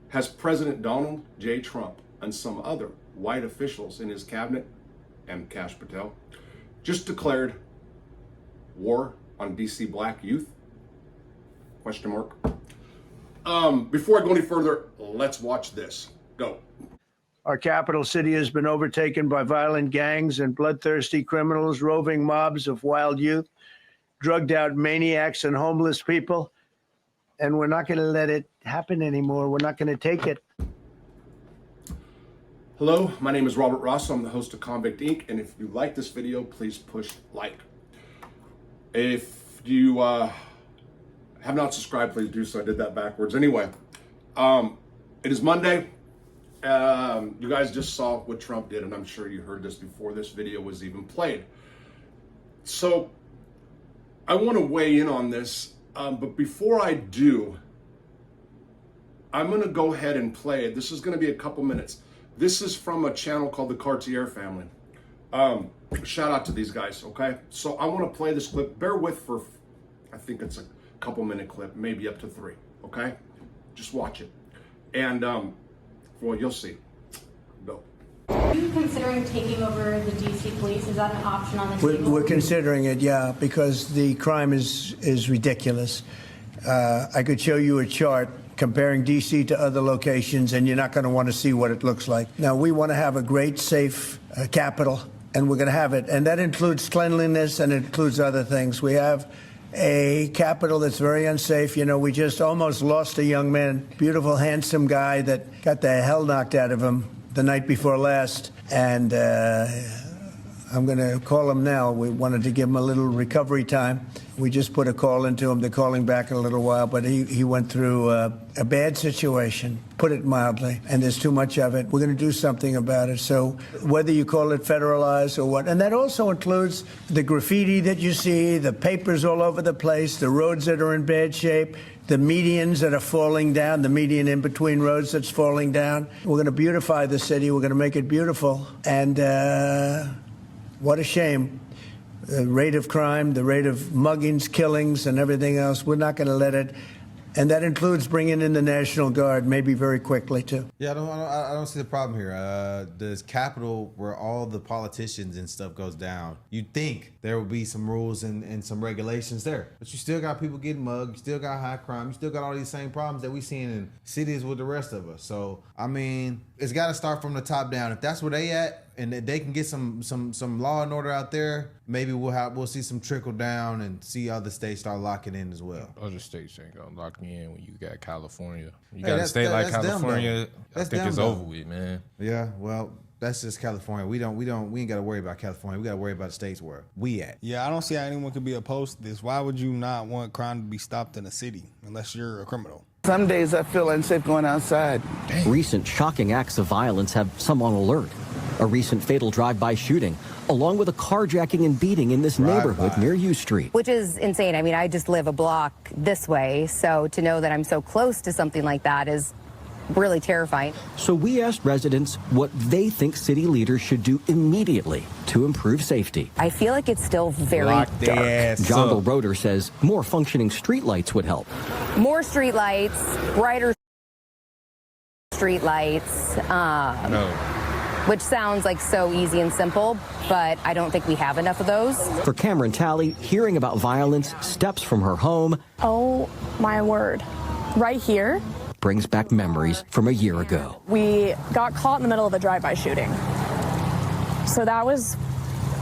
has President Donald J. Trump and some other white officials in his cabinet, and Kash Patel, just declared war on DC black youth? Question mark. Before I go any further, let's watch this. Go. Our capital city has been overtaken by violent gangs and bloodthirsty criminals, roving mobs of wild youth, drugged out maniacs and homeless people. And we're not going to let it happen anymore. We're not going to take it. Hello, my name is Robert Ross. I'm the host of Convict Inc. And if you like this video, please push like. If you have not subscribed, please do so. I did that backwards. Anyway, it is Monday. You guys just saw what Trump did, and I'm sure you heard this before this video was even played. So I want to weigh in on this, but before I do, I'm going to go ahead and play it. This is going to be a couple minutes. This is from a channel called the Cartier Family. Shout out to these guys, okay? So I want to play this clip. Bear with for, I think it's a couple minute clip, maybe up to 3, okay? Just watch it. And, well, you'll see. Go. Are you considering taking over the DC police? Is that an option on the table? We're considering it, yeah, because the crime is ridiculous. I could show you a chart comparing D.C. to other locations, and you're not going to want to see what it looks like. Now, we want to have a great, safe capital, and we're going to have it. And that includes cleanliness, and it includes other things. We have a capital that's very unsafe. You know, we just almost lost a young man, beautiful, handsome guy that got the hell knocked out of him the night before last. And I'm going to call him now. We wanted to give him a little recovery time. We just put a call into him. They're calling back in a little while, but he went through a bad situation, put it mildly, and there's too much of it. We're going to do something about it. So whether you call it federalized or what, and that also includes the graffiti that you see, the papers all over the place, the roads that are in bad shape, the medians that are falling down, the median in between roads that's falling down. We're going to beautify the city. We're going to make it beautiful. And what a shame. The rate of crime, the rate of muggings, killings, and everything else, we're not going to let it. And that includes bringing in the National Guard, maybe very quickly, too. Yeah, I don't see the problem here. The Capitol, where all the politicians and stuff goes down, you'd think there would be some rules and some regulations there. But you still got people getting mugged, you still got high crime, you still got all these same problems that we seeing in cities with the rest of us. So, I mean, it's got to start from the top down. If that's where they at, and they can get some law and order out there, maybe we'll see some trickle down and see other states start locking in as well. Other states ain't gonna lock you in when you got California. You got a state like California, I think it's over with, man. Yeah, well, that's just California. We ain't got to worry about California. We got to worry about the states where we at. Yeah, I don't see how anyone could be opposed to this. Why would you not want crime to be stopped in a city unless you're a criminal? Some days I feel unsafe going outside. Dang. Recent shocking acts of violence have some on alert. A recent fatal drive-by shooting, along with a carjacking and beating in this neighborhood near U Street. Which is insane. I mean, I just live a block this way, so to know that I'm so close to something like that is really terrifying. So we asked residents what they think city leaders should do immediately to improve safety. I feel like it's still very dark. John the Roder says more functioning streetlights would help. More streetlights, brighter streetlights. Which sounds like so easy and simple, but I don't think we have enough of those. For Cameron Talley, hearing about violence steps from her home. Oh, my word. Right here? Brings back memories from a year ago. We got caught in the middle of a drive-by shooting. So that was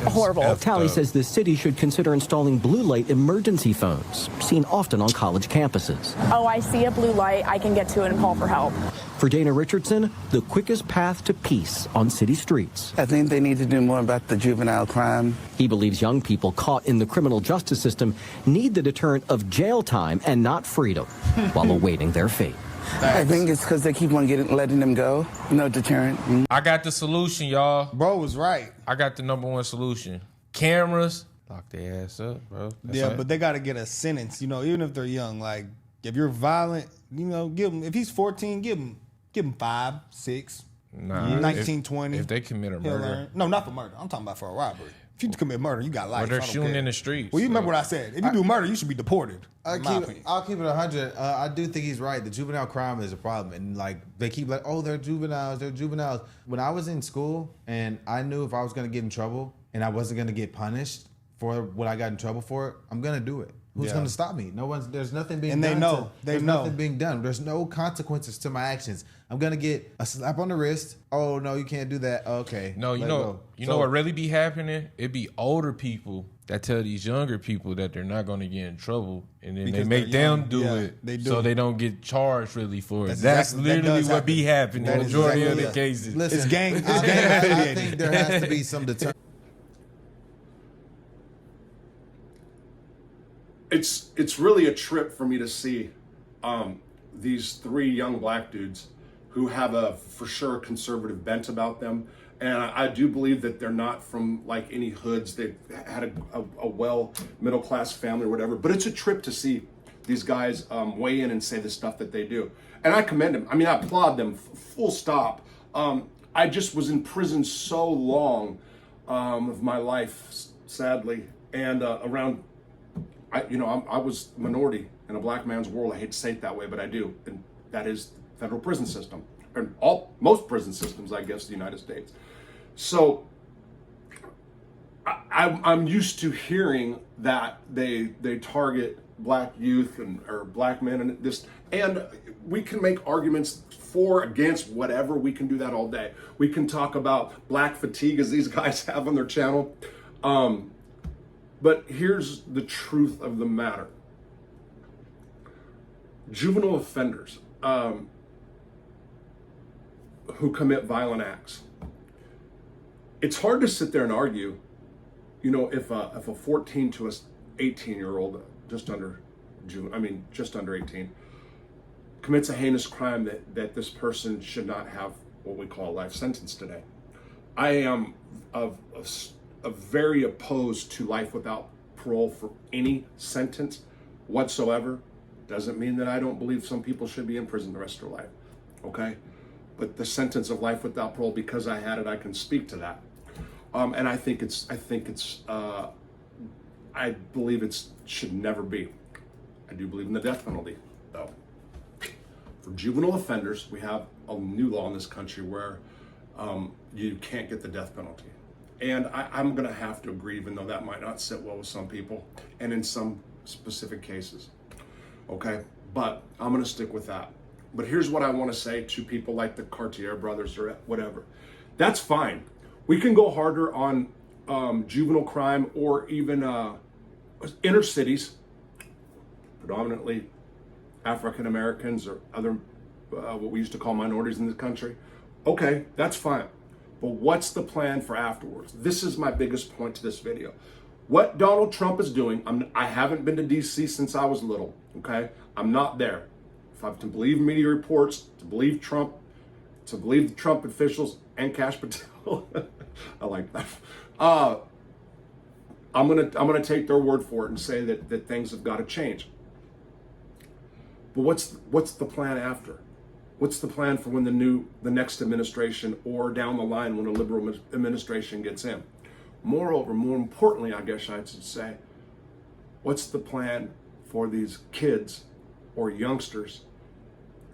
horrible. Talley says the city should consider installing blue light emergency phones, seen often on college campuses. Oh, I see a blue light. I can get to it and call for help. For Dana Richardson, the quickest path to peace on city streets. I think they need to do more about the juvenile crime. He believes young people caught in the criminal justice system need the deterrent of jail time and not freedom while awaiting their fate. I think it's because they keep on letting them go. No deterrent. I got the solution, y'all. Bro was right. I got the #1 solution. Cameras. Lock their ass up, bro. But they got to get a sentence, you know, even if they're young. Like, if you're violent, you know, give him, if he's 14, give him 5, 6, Nah, 19, 20. If they commit a murder. No, not for murder. I'm talking about for a robbery. If you commit murder, you got life. Or they're I don't shooting care. in the streets. Well, you remember what I said. If you do murder, you should be deported. I'll keep it 100. I do think he's right. The juvenile crime is a problem, and like they keep like, oh, they're juveniles, they're juveniles. When I was in school, and I knew if I was gonna get in trouble, and I wasn't gonna get punished for what I got in trouble for, I'm gonna do it. Who's gonna stop me? No one's. There's nothing being done. And they know. There's nothing being done. There's no consequences to my actions. I'm gonna get a slap on the wrist. Oh no, you can't do that. Okay. No, you know what really be happening? It be older people that tell these younger people that they're not gonna get in trouble, and then Because they make they're them young. do Yeah, it, they do. so they don't get charged really for it. That's That's exactly- that literally does what be happen. happening That in is majority of exactly the it. cases. Listen, It's gang I affiliated. think there has to be some deterrent. It's really a trip for me to see these three young black dudes who have a for sure conservative bent about them, and I do believe that they're not from like any hoods. They've had a well middle class family or whatever. But it's a trip to see these guys weigh in and say the stuff that they do, and I commend them. I mean, I applaud them. Full stop. I just was in prison so long of my life, sadly, and around. I was a minority in a black man's world. I hate to say it that way, but I do, and that is the federal prison system, and most prison systems, I guess, in the United States. So I'm used to hearing that they target black youth or black men and this, and we can make arguments for, against, whatever. We can do that all day. We can talk about black fatigue, as these guys have on their channel. But here's the truth of the matter. Juvenile offenders who commit violent acts. It's hard to sit there and argue, if a 14 to a 18-year-old, just under 18, commits a heinous crime that this person should not have what we call a life sentence today. I am very opposed to life without parole for any sentence whatsoever. Doesn't mean that I don't believe some people should be in prison the rest of their life, okay? But the sentence of life without parole, because I had it, I can speak to that. And I believe it should never be. I do believe in the death penalty, though. For juvenile offenders, we have a new law in this country where you can't get the death penalty. And I'm going to have to agree, even though that might not sit well with some people and in some specific cases. Okay? But I'm going to stick with that. But here's what I want to say to people like the Cartier brothers or whatever. That's fine. We can go harder on juvenile crime or even inner cities, predominantly African Americans or other, what we used to call minorities in this country. Okay, that's fine. But what's the plan for afterwards? This is my biggest point to this video. What Donald Trump is doing, I haven't been to DC since I was little, okay? I'm not there. If I'm to believe media reports, to believe Trump, to believe the Trump officials and Kash Patel, I like that. I'm gonna take their word for it and say that things have got to change. But what's the plan after? What's the plan for when the next administration or down the line when a liberal administration gets in? Moreover, more importantly, I guess I should say, what's the plan for these kids or youngsters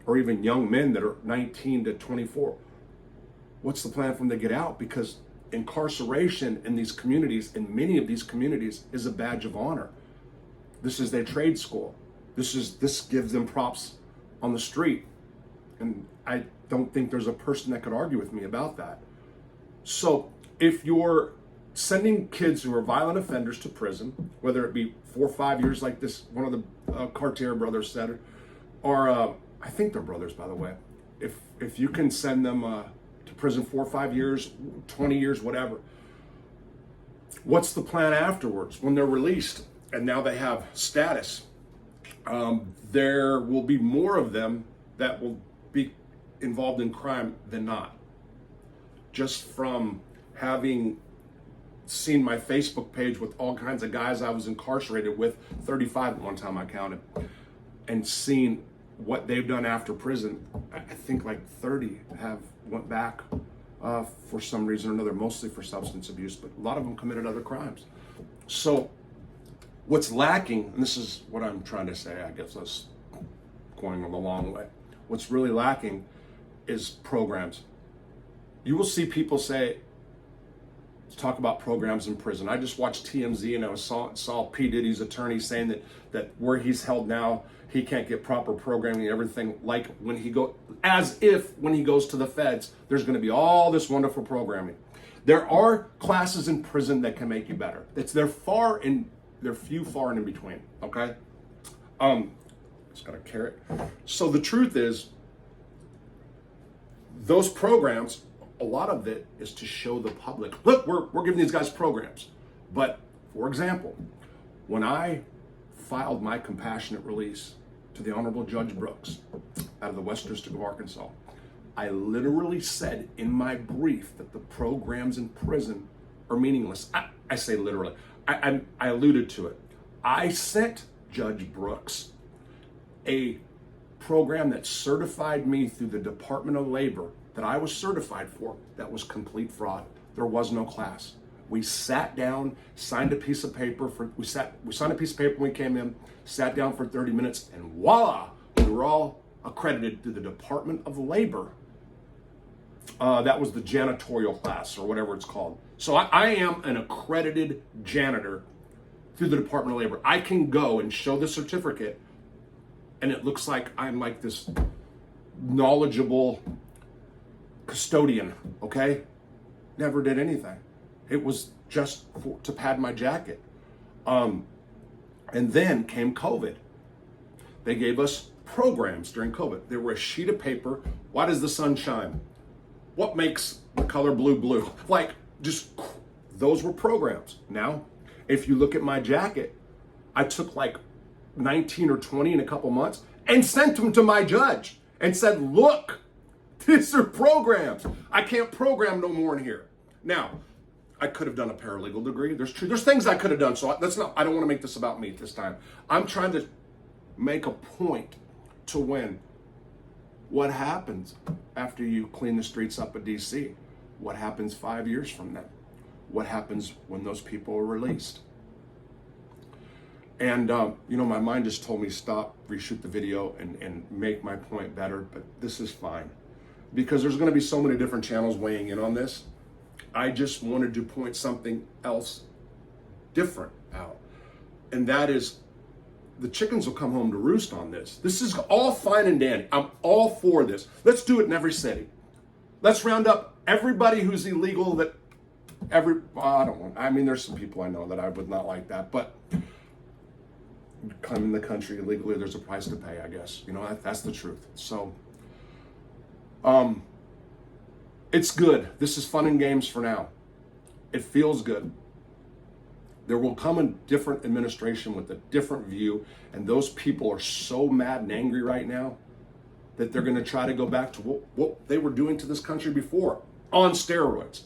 or even young men that are 19 to 24? What's the plan for them to get out? Because incarceration in these communities, in many of these communities, is a badge of honor. This is their trade school. This gives them props on the street. And I don't think there's a person that could argue with me about that. So if you're sending kids who are violent offenders to prison, whether it be 4 or 5 years like this, one of the Cartier brothers said, or I think they're brothers, by the way, if you can send them to prison 4 or 5 years, 20 years, whatever, what's the plan afterwards when they're released and now they have status? There will be more of them that will be involved in crime than not. Just from having seen my Facebook page with all kinds of guys I was incarcerated with, 35 at one time I counted, and seen what they've done after prison. I think like 30 have went back for some reason or another, mostly for substance abuse, but a lot of them committed other crimes. So what's lacking, and this is what I'm trying to say, I guess that's going the long way. What's really lacking is programs. You will see people talk about programs in prison. I just watched TMZ and I saw P. Diddy's attorney saying that where he's held now, he can't get proper programming and everything, like as if when he goes to the feds, there's going to be all this wonderful programming. There are classes in prison that can make you better. They're few, far and in between. Okay. Just got a carrot. So the truth is, those programs, a lot of it is to show the public, look, we're giving these guys programs. But for example, when I filed my compassionate release to the Honorable Judge Brooks out of the West District of Arkansas, I literally said in my brief that the programs in prison are meaningless. I say literally. I alluded to it. I sent Judge Brooks a program that certified me through the Department of Labor that I was certified for that was complete fraud. There was no class. We sat down, signed a piece of paper we signed a piece of paper when we came in, sat down for 30 minutes, and voila, we were all accredited through the Department of Labor. That was the janitorial class or whatever it's called. So I am an accredited janitor through the Department of Labor. I can go and show the certificate and it looks like I'm like this knowledgeable custodian, okay? Never did anything. It was just to pad my jacket. And then came COVID. They gave us programs during COVID. There were a sheet of paper. Why does the sun shine? What makes the color blue blue? Like, just, those were programs. Now, if you look at my jacket, I took like 19 or 20 in a couple months and sent them to my judge and said, look, these are programs. I can't program no more in here. Now, I could have done a paralegal degree. There's things I could have done. So I don't want to make this about me this time. I'm trying to make a point to when, what happens after you clean the streets up of DC? What happens 5 years from then? What happens when those people are released? And, my mind just told me stop, reshoot the video and make my point better, but this is fine. Because there's going to be so many different channels weighing in on this. I just wanted to point something else different out. And that is, the chickens will come home to roost on this. This is all fine and dandy. I'm all for this. Let's do it in every city. Let's round up everybody who's illegal there's some people I know that I would not like that, but come in the country illegally, there's a price to pay, I guess. That's the truth. So, it's good. This is fun and games for now. It feels good. There will come a different administration with a different view, and those people are so mad and angry right now that they're going to try to go back to what they were doing to this country before, on steroids.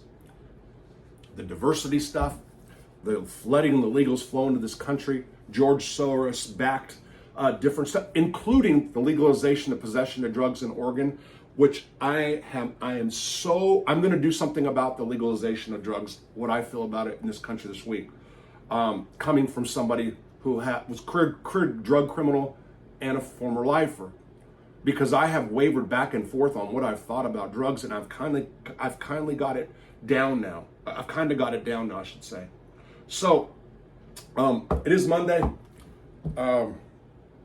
The diversity stuff, the letting the illegals flow into this country, George Soros backed different stuff, including the legalization of possession of drugs in Oregon, which I'm going to do something about the legalization of drugs, what I feel about it in this country this week. Coming from somebody who was career drug criminal and a former lifer, because I have wavered back and forth on what I've thought about drugs, and I've kindly got it down now. I should say. So, it is Monday. I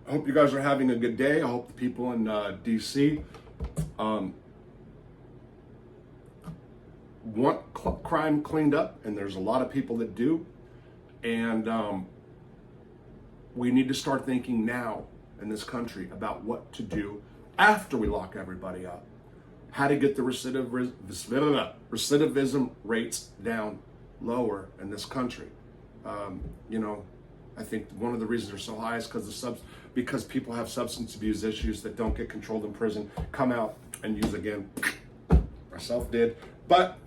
hope you guys are having a good day. I hope the people in DC want crime cleaned up, and there's a lot of people that do. And we need to start thinking now in this country about what to do after we lock everybody up. How to get the recidivism rates down lower in this country. I think one of the reasons they're so high is because people have substance abuse issues that don't get controlled in prison, come out and use again. Myself did. But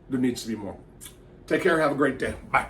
there needs to be more. Take care. Have a great day. Bye.